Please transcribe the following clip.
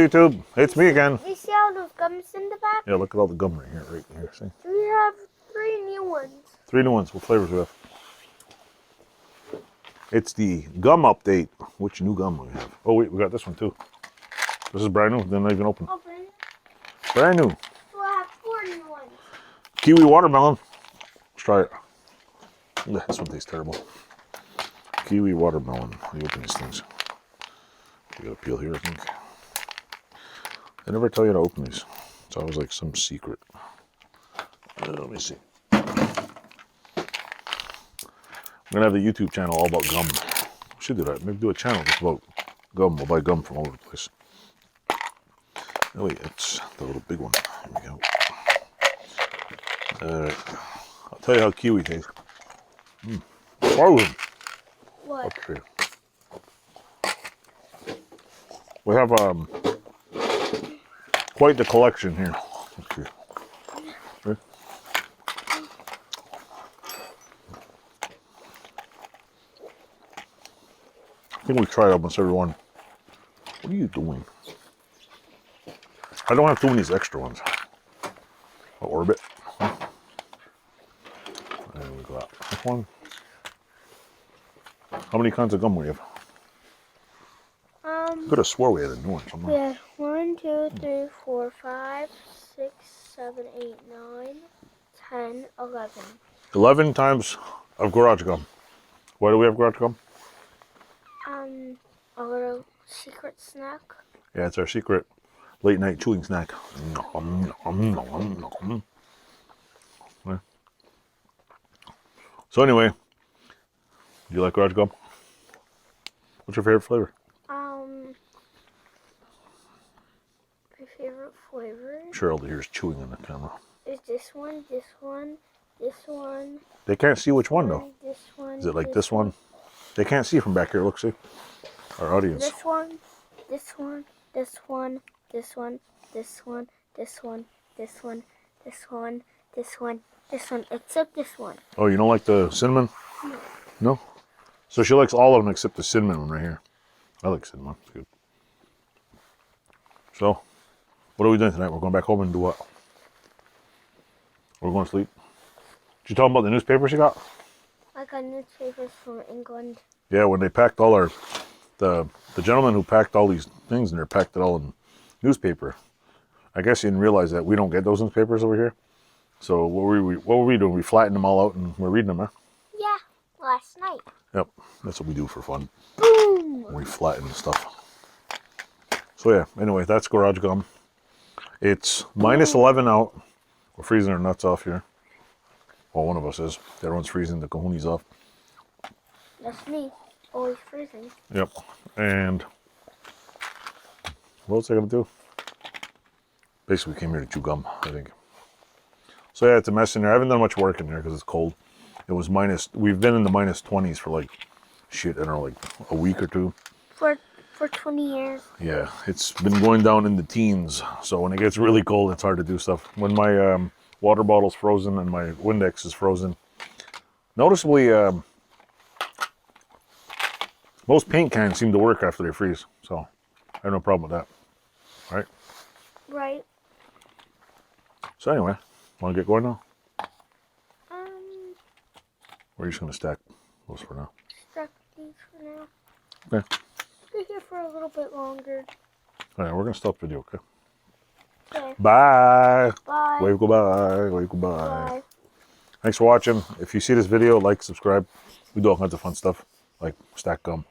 YouTube. It's me again. You see all those gums in the back? Yeah, look at all the gum right here. See? We have 3 new ones. 3 new ones. What flavors do we have? It's the gum update. Which new gum do we have? Oh wait, we got this one too. This is brand new. They're not even open. Oh, brand new? Brand new. So I have 4 new ones. Kiwi watermelon. Let's try it. Ugh, this one tastes terrible. Kiwi watermelon. Let me open these things. You gotta peel here, I think. They never tell you to open these. It's always like some secret. Let me see. I'm gonna have the YouTube channel all about gum. We should do that. Maybe do a channel just about gum. We'll buy gum from all over the place. Oh wait, it's the little big one. Here we go. Alright. I'll tell you how kiwi tastes. Frozen. What? Okay. We have quite the collection here. Okay. Okay. I think we tried almost every one. What are you doing? I don't have too many of these extra ones. Orbit. There we go. This one. How many kinds of gum we have? Could have swore we had a new one somewhere. Yeah, 1, 2, 3, 4, 5, 6, 7, 8, 9, 10, 11. 11 times of garage gum. Why do we have garage gum? A little secret snack. Yeah, it's our secret late night chewing snack. Yeah. So anyway, do you like garage gum? What's your favorite flavor? My favorite flavor Cheryl here's chewing on the camera. is this one, this one, this one. They can't see which one though. This one. Is it like this one? They can't see from back here. Look, see? Our audience. This one, this one, this one, this one, this one, this one, this one, this one, this one, this one, except this one. Oh, you don't like the cinnamon? No. No? So she likes all of them except the cinnamon one right here. I like cinnamon. It's good. So, what are we doing tonight? We're going back home and do what? We're going to sleep. Did you tell them about the newspapers you got? I got newspapers from England. Yeah, when they packed all our, the gentleman who packed all these things in there packed it all in newspaper. I guess he didn't realize that we don't get those newspapers over here. So what were we doing? We flattened them all out and we're reading them, huh? Yeah, last night. Yep, that's what we do for fun. Boom! We flatten stuff. So yeah, anyway, that's garage gum. It's minus 11 out. We're freezing our nuts off here. Well, one of us is. The other one's freezing the kahunis off. That's me. Always freezing. Yep. And what else I gotta do? Basically, we came here to chew gum, I think. So yeah, it's a mess in there. I haven't done much work in there because it's cold. It was we've been in the minus 20s for like, shit, I don't know, like a week or two. For 20 years. Yeah, it's been going down in the teens. So when it gets really cold, it's hard to do stuff. When my water bottle's frozen and my Windex is frozen. Noticeably, most paint cans seem to work after they freeze. So I have no problem with that. Right? Right. So anyway, want to get going now? Or are you just going to stack those for now? Stack these for now. Okay. Be here for a little bit longer. All right, we're going to stop the video, okay? Okay. Bye. Bye. Wave goodbye. Wave goodbye. Bye. Thanks for watching. If you see this video, like, subscribe. We do all kinds of fun stuff, like stack gum.